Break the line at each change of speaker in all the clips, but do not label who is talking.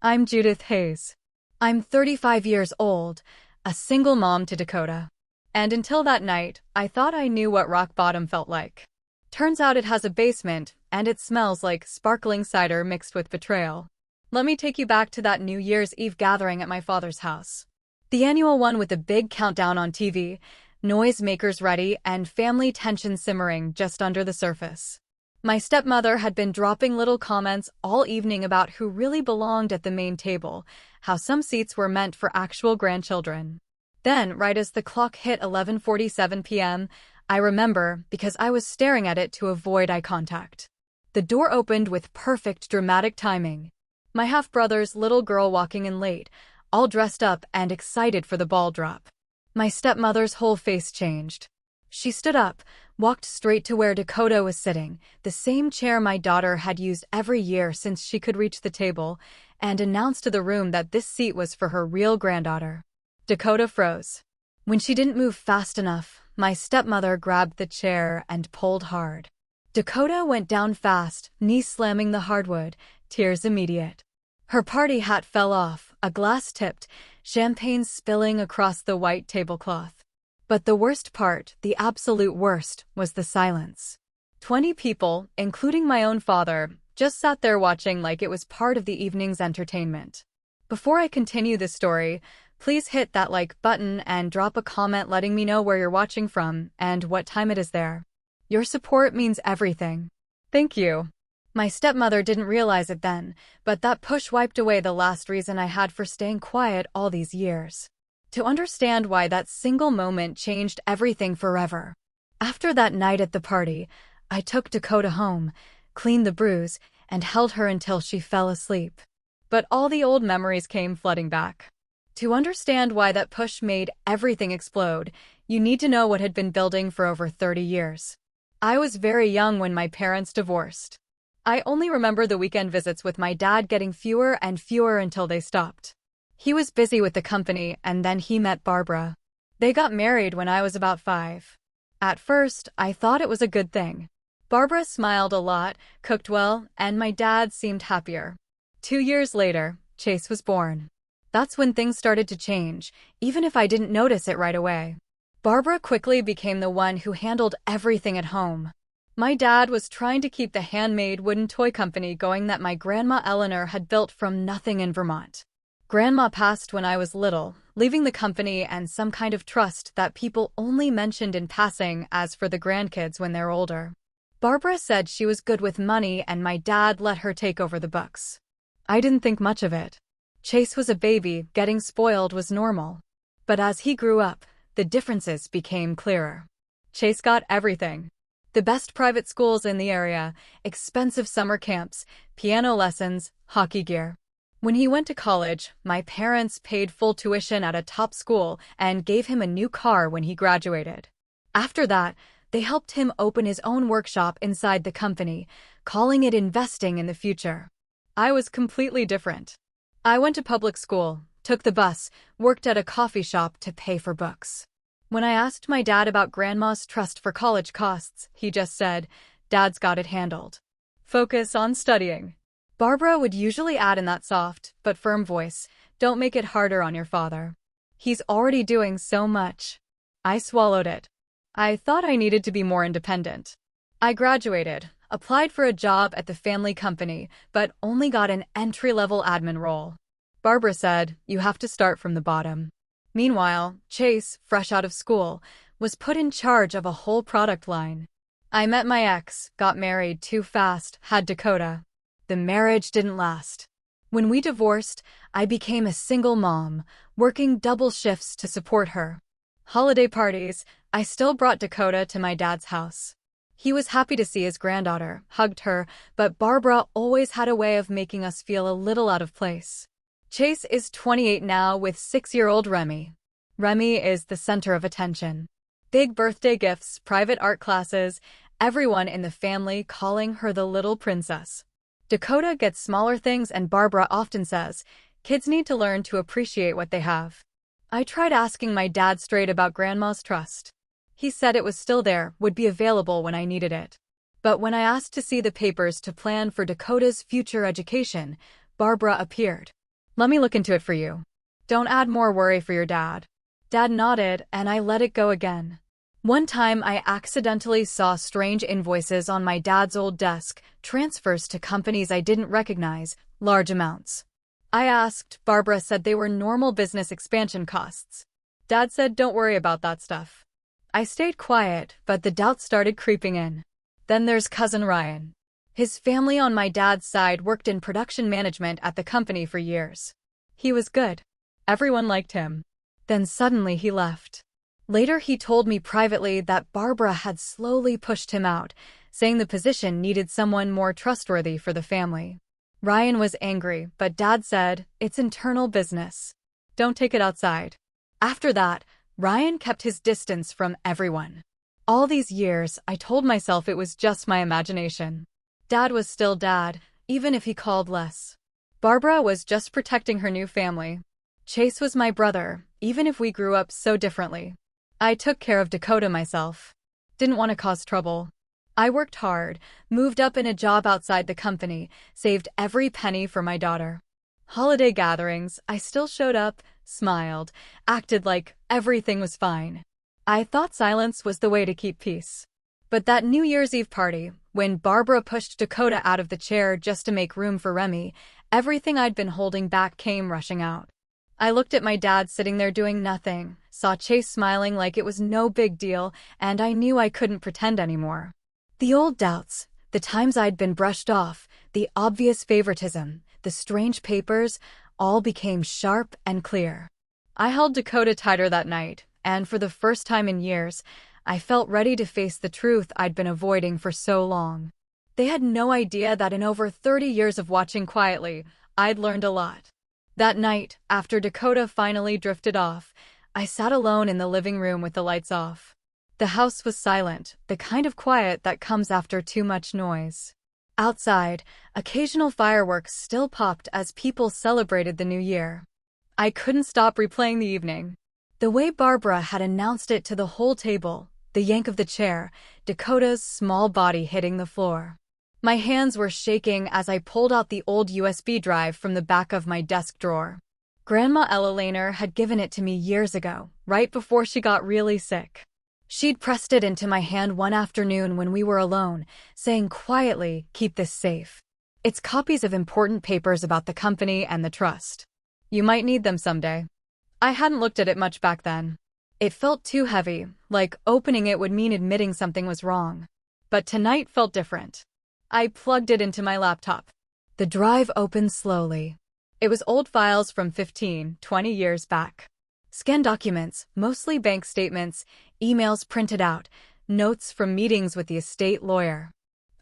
I'm Judith Hayes. I'm 35 years old, a single mom to Dakota. And until that night, I thought I knew what rock bottom felt like. Turns out it has a basement, and it smells like sparkling cider mixed with betrayal. Let me take you back to that New Year's Eve gathering at my father's house. The annual one with the big countdown on TV, noisemakers ready, and family tension simmering just under the surface. My stepmother had been dropping little comments all evening about who really belonged at the main table, how some seats were meant for actual grandchildren. Then, right as the clock hit 11:47 p.m., I remember because I was staring at it to avoid eye contact. The door opened with perfect dramatic timing. My half-brother's little girl walking in late, all dressed up and excited for the ball drop. My stepmother's whole face changed. She stood up, walked straight to where Dakota was sitting, the same chair my daughter had used every year since she could reach the table, and announced to the room that this seat was for her real granddaughter. Dakota froze. When she didn't move fast enough, my stepmother grabbed the chair and pulled hard. Dakota went down fast, knee slamming the hardwood, tears immediate. Her party hat fell off, a glass tipped, champagne spilling across the white tablecloth. But the worst part, the absolute worst, was the silence. 20 people, including my own father, just sat there watching like it was part of the evening's entertainment. Before I continue this story, please hit that like button and drop a comment letting me know where you're watching from and what time it is there. Your support means everything. Thank you. My stepmother didn't realize it then, but that push wiped away the last reason I had for staying quiet all these years. To understand why that single moment changed everything forever. After that night at the party, I took Dakota home, cleaned the bruise, and held her until she fell asleep. But all the old memories came flooding back. To understand why that push made everything explode, you need to know what had been building for over 30 years. I was very young when my parents divorced. I only remember the weekend visits with my dad getting fewer and fewer until they stopped. He was busy with the company, and then he met Barbara. They got married when I was about 5. At first, I thought it was a good thing. Barbara smiled a lot, cooked well, and my dad seemed happier. 2 years later, Chase was born. That's when things started to change, even if I didn't notice it right away. Barbara quickly became the one who handled everything at home. My dad was trying to keep the handmade wooden toy company going that my grandma Eleanor had built from nothing in Vermont. Grandma passed when I was little, leaving the company and some kind of trust that people only mentioned in passing as for the grandkids when they're older. Barbara said she was good with money and my dad let her take over the books. I didn't think much of it. Chase was a baby, getting spoiled was normal. But as he grew up, the differences became clearer. Chase got everything. The best private schools in the area, expensive summer camps, piano lessons, hockey gear. When he went to college, my parents paid full tuition at a top school and gave him a new car when he graduated. After that, they helped him open his own workshop inside the company, calling it investing in the future. I was completely different. I went to public school, took the bus, worked at a coffee shop to pay for books. When I asked my dad about Grandma's trust for college costs, he just said, "Dad's got it handled. Focus on studying." Barbara would usually add in that soft but firm voice, "Don't make it harder on your father. He's already doing so much." I swallowed it. I thought I needed to be more independent. I graduated, applied for a job at the family company, but only got an entry-level admin role. Barbara said, "You have to start from the bottom." Meanwhile, Chase, fresh out of school, was put in charge of a whole product line. I met my ex, got married too fast, had Dakota. The marriage didn't last. When we divorced, I became a single mom, working double shifts to support her. Holiday parties, I still brought Dakota to my dad's house. He was happy to see his granddaughter, hugged her, but Barbara always had a way of making us feel a little out of place. Chase is 28 now with 6-year-old Remy. Remy is the center of attention. Big birthday gifts, private art classes, everyone in the family calling her the little princess. Dakota gets smaller things and Barbara often says, "Kids need to learn to appreciate what they have." I tried asking my dad straight about Grandma's trust. He said it was still there, would be available when I needed it. But when I asked to see the papers to plan for Dakota's future education, Barbara appeared. Let me look into it for you. Don't add more worry for your dad. Dad nodded, and I let it go again. One time I accidentally saw strange invoices on my dad's old desk, transfers to companies I didn't recognize, large amounts. I asked, Barbara said they were normal business expansion costs. Dad said don't worry about that stuff. I stayed quiet, but the doubt started creeping in. Then there's cousin Ryan. His family on my dad's side worked in production management at the company for years. He was good. Everyone liked him. Then suddenly he left. Later he told me privately that Barbara had slowly pushed him out, saying the position needed someone more trustworthy for the family. Ryan was angry, but Dad said, it's internal business. Don't take it outside. After that, Ryan kept his distance from everyone. All these years, I told myself it was just my imagination. Dad was still Dad, even if he called less. Barbara was just protecting her new family. Chase was my brother, even if we grew up so differently. I took care of Dakota myself. Didn't want to cause trouble. I worked hard, moved up in a job outside the company, saved every penny for my daughter. Holiday gatherings, I still showed up, smiled, acted like everything was fine. I thought silence was the way to keep peace. But that New Year's Eve party, when Barbara pushed Dakota out of the chair just to make room for Remy, everything I'd been holding back came rushing out. I looked at my dad sitting there doing nothing, saw Chase smiling like it was no big deal, and I knew I couldn't pretend anymore. The old doubts, the times I'd been brushed off, the obvious favoritism, the strange papers, all became sharp and clear. I held Dakota tighter that night, and for the first time in years, I felt ready to face the truth I'd been avoiding for so long. They had no idea that in over 30 years of watching quietly, I'd learned a lot. That night, after Dakota finally drifted off, I sat alone in the living room with the lights off. The house was silent, the kind of quiet that comes after too much noise. Outside, occasional fireworks still popped as people celebrated the new year. I couldn't stop replaying the evening. The way Barbara had announced it to the whole table, the yank of the chair, Dakota's small body hitting the floor. My hands were shaking as I pulled out the old USB drive from the back of my desk drawer. Grandma Ella Laner had given it to me years ago, right before she got really sick. She'd pressed it into my hand one afternoon when we were alone, saying quietly, keep this safe. It's copies of important papers about the company and the trust. You might need them someday. I hadn't looked at it much back then. It felt too heavy, like opening it would mean admitting something was wrong. But tonight felt different. I plugged it into my laptop. The drive opened slowly. It was old files from 15, 20 years back. Scanned documents, mostly bank statements, emails printed out, notes from meetings with the estate lawyer.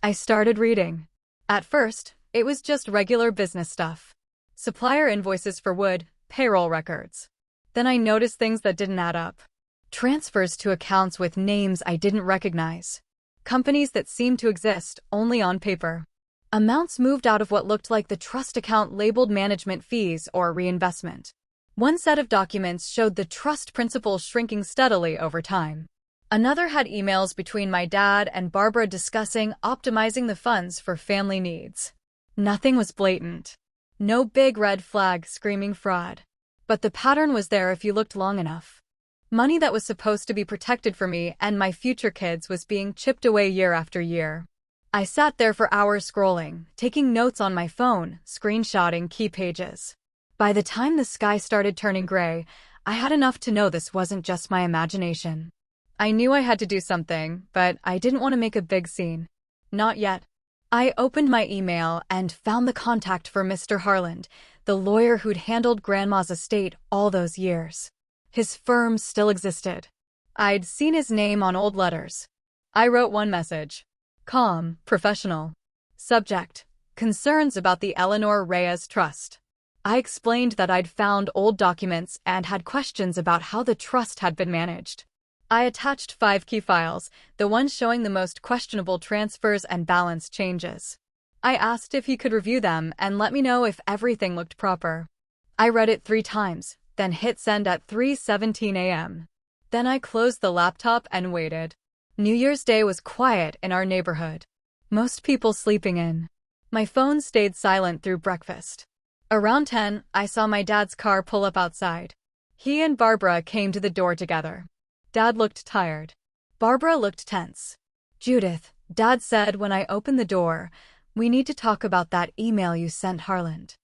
I started reading. At first, it was just regular business stuff. Supplier invoices for wood, payroll records. Then I noticed things that didn't add up. Transfers to accounts with names I didn't recognize. Companies that seemed to exist only on paper. Amounts moved out of what looked like the trust account labeled management fees or reinvestment. One set of documents showed the trust principal shrinking steadily over time. Another had emails between my dad and Barbara discussing optimizing the funds for family needs. Nothing was blatant. No big red flag screaming fraud. But the pattern was there if you looked long enough. Money that was supposed to be protected for me and my future kids was being chipped away year after year. I sat there for hours scrolling, taking notes on my phone, screenshotting key pages. By the time the sky started turning gray, I had enough to know this wasn't just my imagination. I knew I had to do something, but I didn't want to make a big scene. Not yet. I opened my email and found the contact for Mr. Harland, the lawyer who'd handled Grandma's estate all those years. His firm still existed. I'd seen his name on old letters. I wrote one message. Calm, professional. Subject: concerns about the Eleanor Reyes Trust. I explained that I'd found old documents and had questions about how the trust had been managed. I attached 5 key files, the ones showing the most questionable transfers and balance changes. I asked if he could review them and let me know if everything looked proper. I read it 3 times, then hit send at 3:17 a.m. Then I closed the laptop and waited. New Year's Day was quiet in our neighborhood. Most people sleeping in. My phone stayed silent through breakfast. Around 10, I saw my dad's car pull up outside. He and Barbara came to the door together. Dad looked tired. Barbara looked tense. "Judith," Dad said when I opened the door, "we need to talk about that email you sent Harland."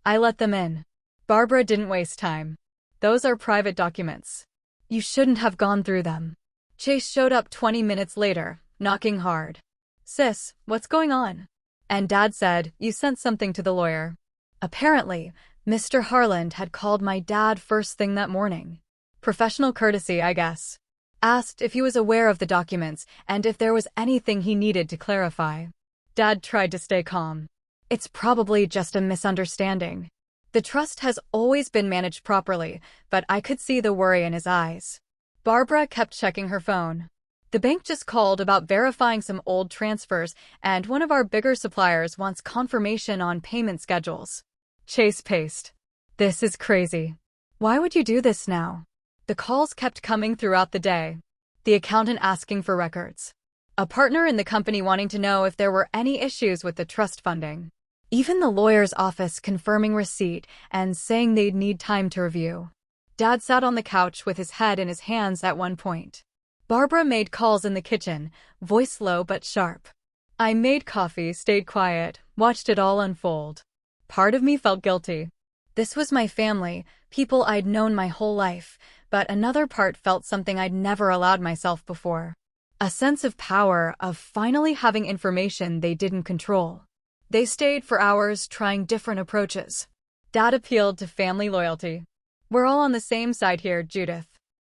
I let them in. Barbara didn't waste time. "Those are private documents. You shouldn't have gone through them." Chase showed up 20 minutes later, knocking hard. "Sis, what's going on?" And Dad said, "You sent something to the lawyer." Apparently, Mr. Harland had called my dad first thing that morning. Professional courtesy, I guess. Asked if he was aware of the documents and if there was anything he needed to clarify. Dad tried to stay calm. "It's probably just a misunderstanding. The trust has always been managed properly," but I could see the worry in his eyes. Barbara kept checking her phone. "The bank just called about verifying some old transfers, and one of our bigger suppliers wants confirmation on payment schedules." Chase paced. "This is crazy. Why would you do this now?" The calls kept coming throughout the day. The accountant asking for records. A partner in the company wanting to know if there were any issues with the trust funding. Even the lawyer's office confirming receipt and saying they'd need time to review. Dad sat on the couch with his head in his hands at one point. Barbara made calls in the kitchen, voice low but sharp. I made coffee, stayed quiet, watched it all unfold. Part of me felt guilty. This was my family, people I'd known my whole life, but another part felt something I'd never allowed myself before. A sense of power, of finally having information they didn't control. They stayed for hours trying different approaches. Dad appealed to family loyalty. "We're all on the same side here, Judith."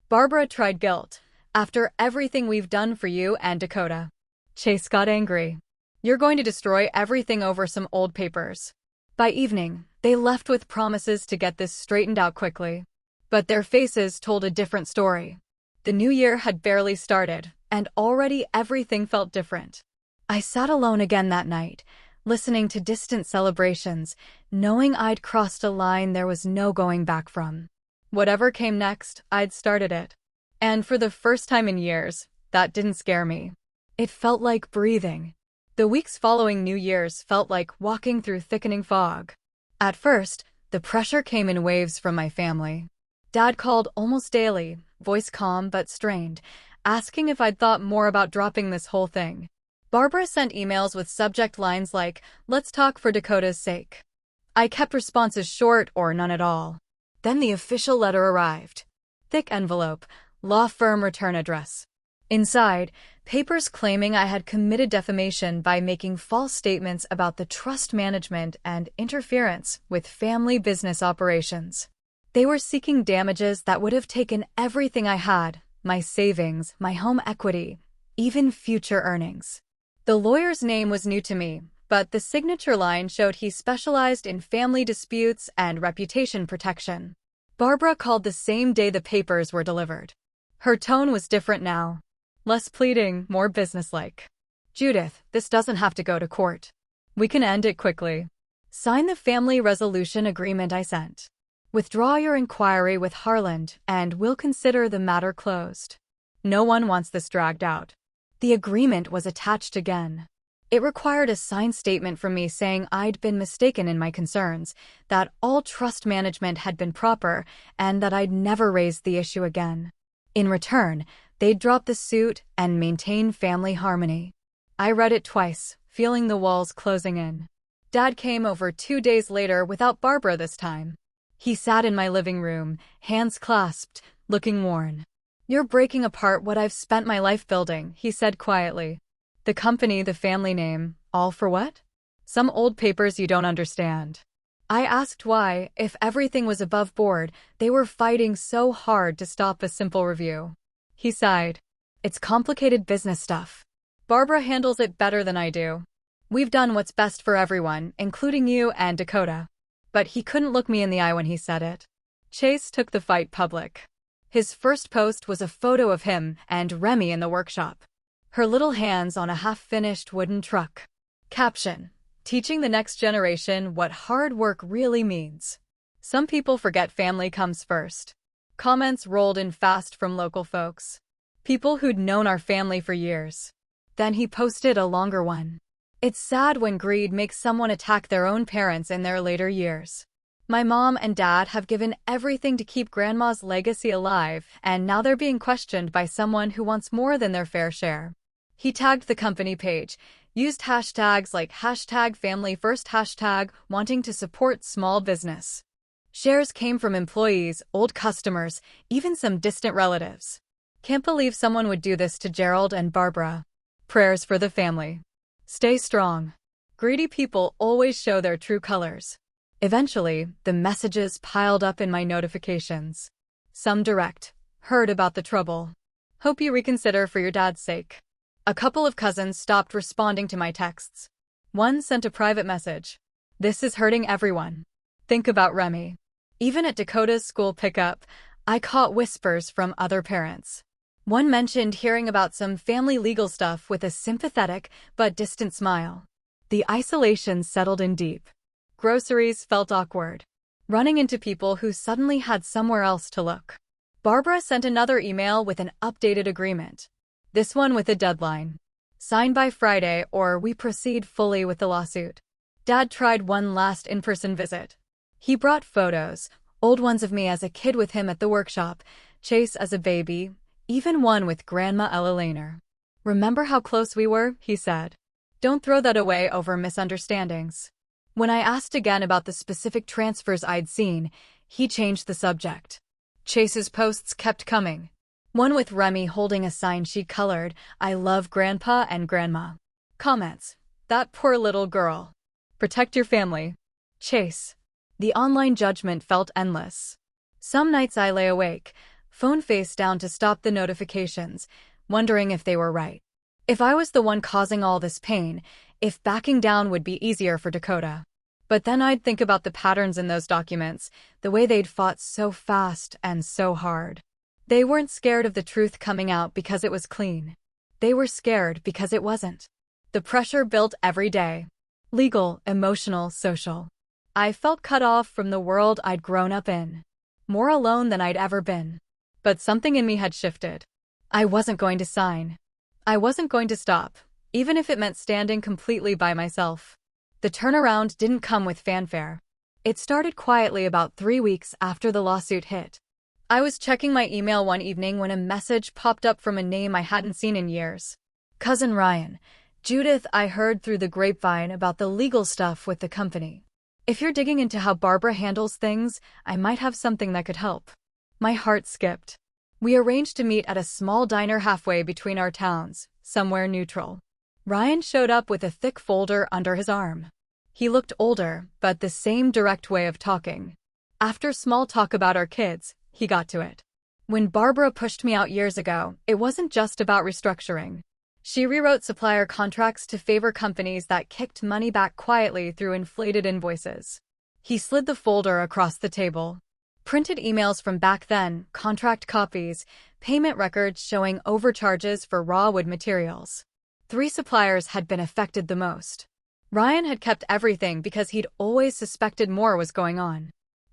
Barbara tried guilt. "After everything we've done for you and Dakota." Chase got angry. "You're going to destroy everything over some old papers." By evening, they left with promises to get this straightened out quickly. But their faces told a different story. The new year had barely started, and already everything felt different. I sat alone again that night, listening to distant celebrations, knowing I'd crossed a line there was no going back from. Whatever came next, I'd started it. And for the first time in years, that didn't scare me. It felt like breathing. The weeks following New Year's felt like walking through thickening fog. At first, the pressure came in waves from my family. Dad called almost daily, voice calm but strained, asking if I'd thought more about dropping this whole thing. Barbara sent emails with subject lines like, "Let's talk for Dakota's sake." I kept responses short or none at all. Then the official letter arrived. Thick envelope, law firm return address. Inside, papers claiming I had committed defamation by making false statements about the trust management and interference with family business operations. They were seeking damages that would have taken everything I had, my savings, my home equity, even future earnings. The lawyer's name was new to me, but the signature line showed he specialized in family disputes and reputation protection. Barbara called the same day the papers were delivered. Her tone was different now. Less pleading, more businesslike. "Judith, this doesn't have to go to court. We can end it quickly. Sign the family resolution agreement I sent. Withdraw your inquiry with Harland, and we'll consider the matter closed. No one wants this dragged out." The agreement was attached again. It required a signed statement from me saying I'd been mistaken in my concerns, that all trust management had been proper, and that I'd never raised the issue again. In return, they'd drop the suit and maintain family harmony. I read it twice, feeling the walls closing in. Dad came over 2 days later without Barbara this time. He sat in my living room, hands clasped, looking worn. "You're breaking apart what I've spent my life building," he said quietly. "The company, the family name, all for what? Some old papers you don't understand." I asked why, if everything was above board, they were fighting so hard to stop a simple review. He sighed. "It's complicated business stuff. Barbara handles it better than I do. We've done what's best for everyone, including you and Dakota." But he couldn't look me in the eye when he said it. Chase took the fight public. His first post was a photo of him and Remy in the workshop. Her little hands on a half-finished wooden truck. Caption: "Teaching the next generation what hard work really means." Some people forget family comes first. Comments rolled in fast from local folks. People who'd known our family for years. Then he posted a longer one. "It's sad when greed makes someone attack their own parents in their later years." My mom and dad have given everything to keep Grandma's legacy alive, and now they're being questioned by someone who wants more than their fair share. He tagged the company page, used hashtags like #FamilyFirst, #wanting to support small business. Shares came from employees, old customers, even some distant relatives. Can't believe someone would do this to Gerald and Barbara. Prayers for the family. Stay strong. Greedy people always show their true colors. Eventually, the messages piled up in my notifications. Some direct. Heard about the trouble. Hope you reconsider for your dad's sake. A couple of cousins stopped responding to my texts. One sent a private message. This is hurting everyone. Think about Remy. Even at Dakota's school pickup, I caught whispers from other parents. One mentioned hearing about some family legal stuff with a sympathetic but distant smile. The isolation settled in deep. Groceries felt awkward. Running into people who suddenly had somewhere else to look. Barbara sent another email with an updated agreement. This one with a deadline. Sign by Friday or we proceed fully with the lawsuit. Dad tried one last in-person visit. He brought photos, old ones of me as a kid with him at the workshop, Chase as a baby, even one with Grandma Ella Laner. Remember how close we were, he said. Don't throw that away over misunderstandings. When I asked again about the specific transfers I'd seen, he changed the subject. Chase's posts kept coming. One with Remy holding a sign she colored, I love Grandpa and Grandma. Comments. That poor little girl. Protect your family. Chase. The online judgment felt endless. Some nights I lay awake, phone face down to stop the notifications, wondering if they were right. If I was the one causing all this pain, if backing down would be easier for Dakota. But then I'd think about the patterns in those documents, the way they'd fought so fast and so hard. They weren't scared of the truth coming out because it was clean. They were scared because it wasn't. The pressure built every day. Legal, emotional, social. I felt cut off from the world I'd grown up in. More alone than I'd ever been. But something in me had shifted. I wasn't going to sign. I wasn't going to stop, even if it meant standing completely by myself. The turnaround didn't come with fanfare. It started quietly about 3 weeks after the lawsuit hit. I was checking my email one evening when a message popped up from a name I hadn't seen in years. Cousin Ryan. Judith, I heard through the grapevine about the legal stuff with the company. If you're digging into how Barbara handles things, I might have something that could help. My heart skipped. We arranged to meet at a small diner halfway between our towns, somewhere neutral. Ryan showed up with a thick folder under his arm. He looked older, but the same direct way of talking. After small talk about our kids, he got to it. When Barbara pushed me out years ago, it wasn't just about restructuring. She rewrote supplier contracts to favor companies that kicked money back quietly through inflated invoices. He slid the folder across the table. Printed emails from back then, contract copies, payment records showing overcharges for raw wood materials. 3 suppliers had been affected the most. Ryan had kept everything because he'd always suspected more was going on.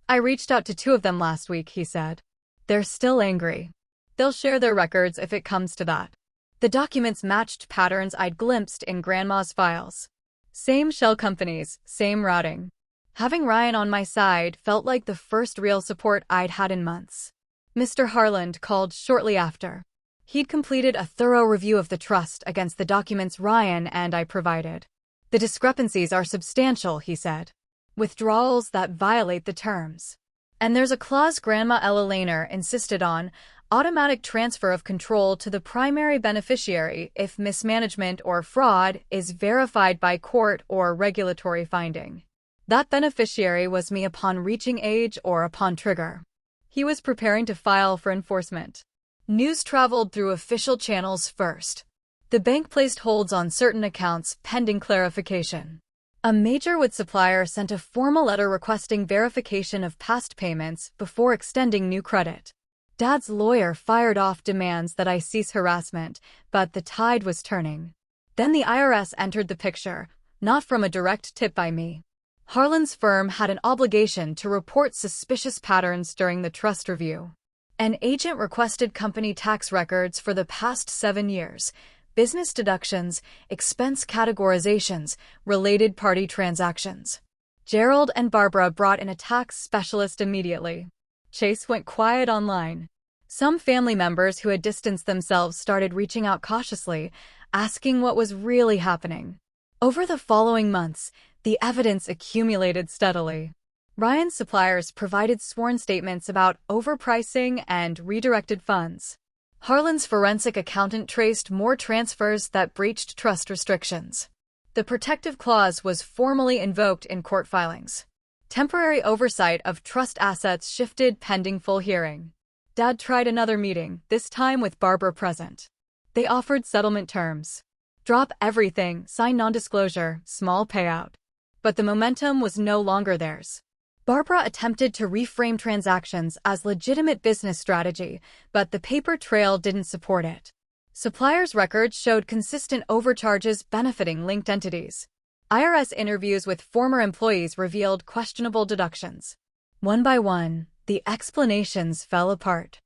I reached out to 2 of them last week, he said. They're still angry. They'll share their records if it comes to that. The documents matched patterns I'd glimpsed in Grandma's files. Same shell companies, same routing. Having Ryan on my side felt like the first real support I'd had in months. Mr. Harland called shortly after. He'd completed a thorough review of the trust against the documents Ryan and I provided. The discrepancies are substantial, he said. Withdrawals that violate the terms. And there's a clause Grandma Ella Laner insisted on, automatic transfer of control to the primary beneficiary if mismanagement or fraud is verified by court or regulatory finding. That beneficiary was me upon reaching age or upon trigger. He was preparing to file for enforcement. News traveled through official channels first. The bank placed holds on certain accounts pending clarification. A major wood supplier sent a formal letter requesting verification of past payments before extending new credit. Dad's lawyer fired off demands that I cease harassment, but the tide was turning. Then the IRS entered the picture, not from a direct tip by me. Harlan's firm had an obligation to report suspicious patterns during the trust review. An agent requested company tax records for the past 7 years, business deductions, expense categorizations, related party transactions. Gerald and Barbara brought in a tax specialist immediately. Chase went quiet online. Some family members who had distanced themselves started reaching out cautiously, asking what was really happening. Over the following months, the evidence accumulated steadily. Ryan's suppliers provided sworn statements about overpricing and redirected funds. Harlan's forensic accountant traced more transfers that breached trust restrictions. The protective clause was formally invoked in court filings. Temporary oversight of trust assets shifted pending full hearing. Dad tried another meeting, this time with Barbara present. They offered settlement terms. Drop everything, sign non-disclosure, small payout. But the momentum was no longer theirs. Barbara attempted to reframe transactions as legitimate business strategy, but the paper trail didn't support it. Suppliers' records showed consistent overcharges benefiting linked entities. IRS interviews with former employees revealed questionable deductions. One by one, the explanations fell apart.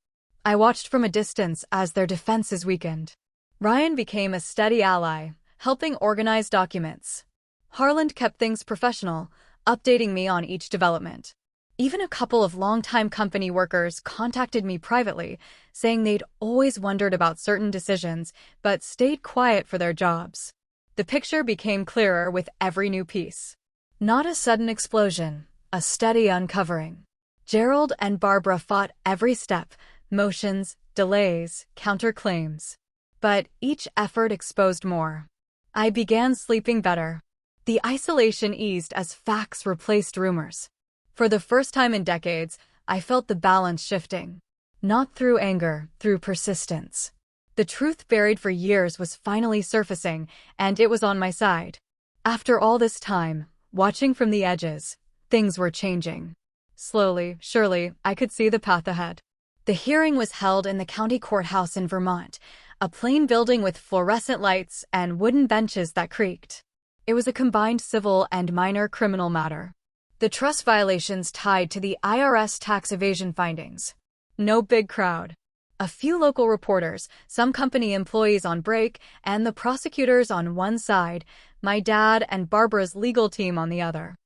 I watched from a distance as their defenses weakened. Ryan became a steady ally, helping organize documents. Harlan kept things professional, updating me on each development. Even a couple of longtime company workers contacted me privately, saying they'd always wondered about certain decisions, but stayed quiet for their jobs. The picture became clearer with every new piece. Not a sudden explosion, a steady uncovering. Gerald and Barbara fought every step, motions, delays, counterclaims. But each effort exposed more. I began sleeping better. The isolation eased as facts replaced rumors. For the first time in decades, I felt the balance shifting. Not through anger, through persistence. The truth buried for years was finally surfacing, and it was on my side. After all this time, watching from the edges, things were changing. Slowly, surely, I could see the path ahead. The hearing was held in the county courthouse in Vermont, a plain building with fluorescent lights and wooden benches that creaked. It was a combined civil and minor criminal matter. The trust violations tied to the IRS tax evasion findings. No big crowd. A few local reporters, some company employees on break, and the prosecutors on one side, my dad and Barbara's legal team on the other.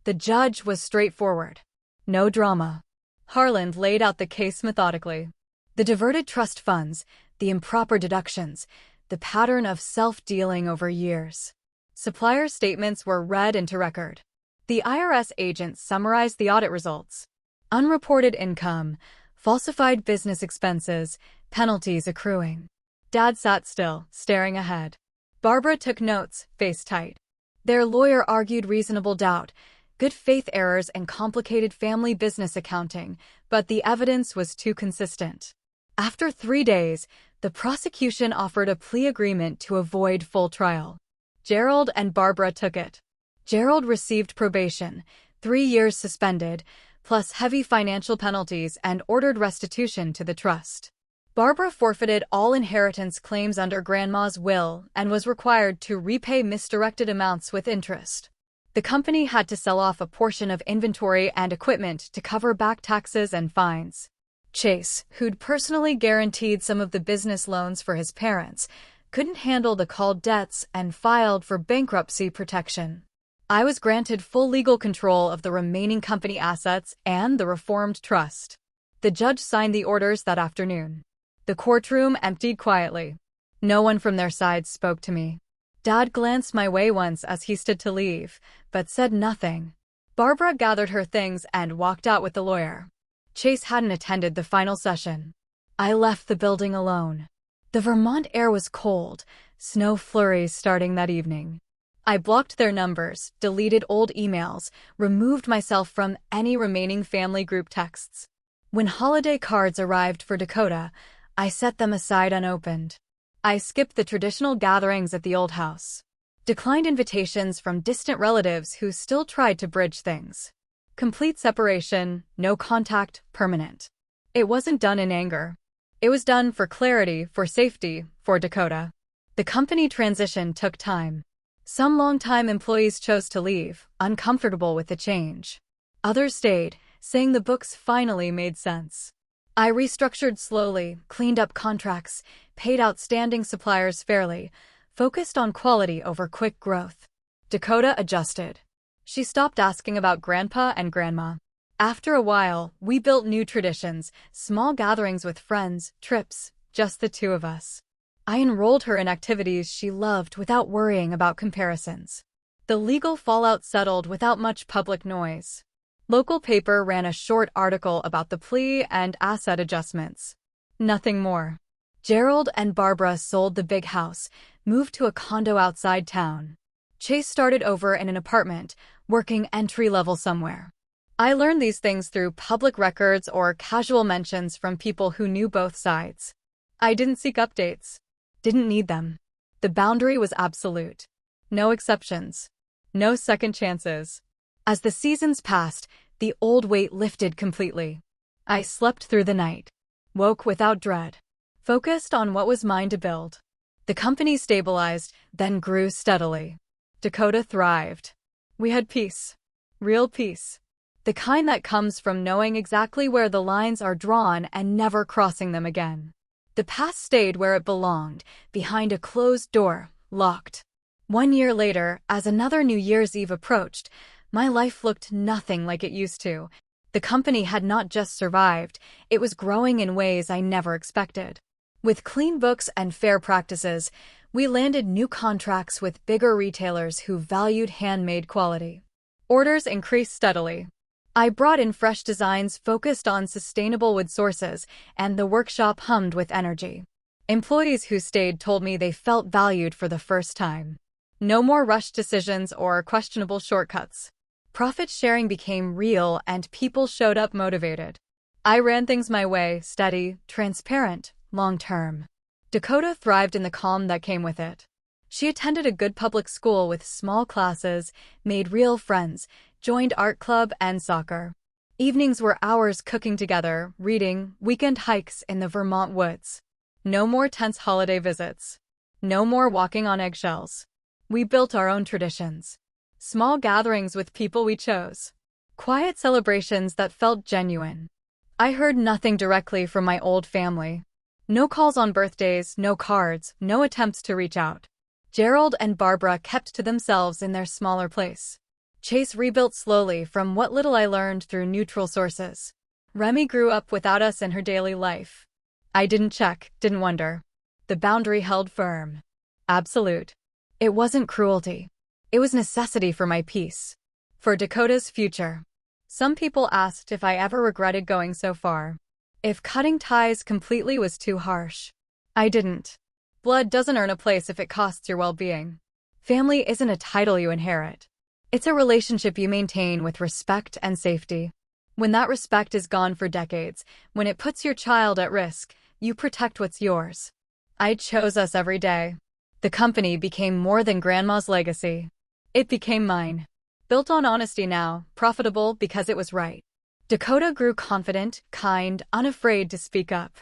The judge was straightforward. No drama. Harlan laid out the case methodically. The diverted trust funds, the improper deductions, the pattern of self-dealing over years. Supplier statements were read into record. The IRS agents summarized the audit results. Unreported income, falsified business expenses, penalties accruing. Dad sat still, staring ahead. Barbara took notes, face tight. Their lawyer argued reasonable doubt, good faith errors and complicated family business accounting, but the evidence was too consistent. After 3 days, the prosecution offered a plea agreement to avoid full trial. Gerald and Barbara took it. Gerald received probation, 3 years suspended, plus heavy financial penalties and ordered restitution to the trust. Barbara forfeited all inheritance claims under Grandma's will and was required to repay misdirected amounts with interest. The company had to sell off a portion of inventory and equipment to cover back taxes and fines. Chase, who'd personally guaranteed some of the business loans for his parents, couldn't handle the called debts and filed for bankruptcy protection. I was granted full legal control of the remaining company assets and the reformed trust. The judge signed the orders that afternoon. The courtroom emptied quietly. No one from their side spoke to me. Dad glanced my way once as he stood to leave, but said nothing. Barbara gathered her things and walked out with the lawyer. Chase hadn't attended the final session. I left the building alone. The Vermont air was cold, snow flurries starting that evening. I blocked their numbers, deleted old emails, removed myself from any remaining family group texts. When holiday cards arrived for Dakota, I set them aside unopened. I skipped the traditional gatherings at the old house. Declined invitations from distant relatives who still tried to bridge things. Complete separation, no contact, permanent. It wasn't done in anger. It was done for clarity, for safety, for Dakota. The company transition took time. Some longtime employees chose to leave, uncomfortable with the change. Others stayed, saying the books finally made sense. I restructured slowly, cleaned up contracts, paid outstanding suppliers fairly, focused on quality over quick growth. Dakota adjusted. She stopped asking about Grandpa and Grandma. After a while, we built new traditions, small gatherings with friends, trips, just the two of us. I enrolled her in activities she loved without worrying about comparisons. The legal fallout settled without much public noise. Local paper ran a short article about the plea and asset adjustments. Nothing more. Gerald and Barbara sold the big house, moved to a condo outside town. Chase started over in an apartment, working entry-level somewhere. I learned these things through public records or casual mentions from people who knew both sides. I didn't seek updates. Didn't need them. The boundary was absolute. No exceptions. No second chances. As the seasons passed, the old weight lifted completely. I slept through the night. Woke without dread. Focused on what was mine to build. The company stabilized, then grew steadily. Dakota thrived. We had peace. Real peace. The kind that comes from knowing exactly where the lines are drawn and never crossing them again. The past stayed where it belonged, behind a closed door, locked. 1 year later, as another New Year's Eve approached, my life looked nothing like it used to. The company had not just survived, it was growing in ways I never expected. With clean books and fair practices, we landed new contracts with bigger retailers who valued handmade quality. Orders increased steadily. I brought in fresh designs focused on sustainable wood sources, and the workshop hummed with energy. Employees who stayed told me they felt valued for the first time. No more rushed decisions or questionable shortcuts. Profit sharing became real and people showed up motivated. I ran things my way, steady, transparent, long-term. Dakota thrived in the calm that came with it. She attended a good public school with small classes, made real friends, joined art club and soccer. Evenings were hours cooking together, reading, weekend hikes in the Vermont woods. No more tense holiday visits. No more walking on eggshells. We built our own traditions. Small gatherings with people we chose. Quiet celebrations that felt genuine. I heard nothing directly from my old family. No calls on birthdays, no cards, no attempts to reach out. Gerald and Barbara kept to themselves in their smaller place. Chase rebuilt slowly from what little I learned through neutral sources. Remy grew up without us in her daily life. I didn't check, didn't wonder. The boundary held firm. Absolute. It wasn't cruelty. It was necessity for my peace. For Dakota's future. Some people asked if I ever regretted going so far. If cutting ties completely was too harsh. I didn't. Blood doesn't earn a place if it costs your well-being. Family isn't a title you inherit. It's a relationship you maintain with respect and safety. When that respect is gone for decades, when it puts your child at risk, you protect what's yours. I chose us every day. The company became more than Grandma's legacy. It became mine. Built on honesty now, profitable because it was right. Dakota grew confident, kind, unafraid to speak up.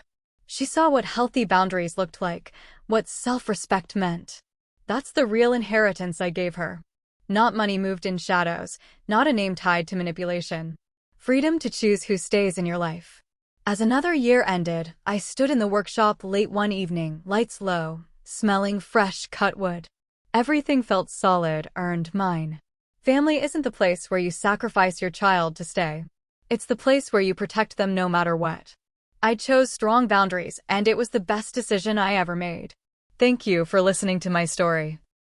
She saw what healthy boundaries looked like, what self-respect meant. That's the real inheritance I gave her. Not money moved in shadows, not a name tied to manipulation. Freedom to choose who stays in your life. As another year ended, I stood in the workshop late one evening, lights low, smelling fresh cut wood. Everything felt solid, earned, mine. Family isn't the place where you sacrifice your child to stay. It's the place where you protect them no matter what. I chose strong boundaries, and it was the best decision I ever made. Thank you for listening to my story.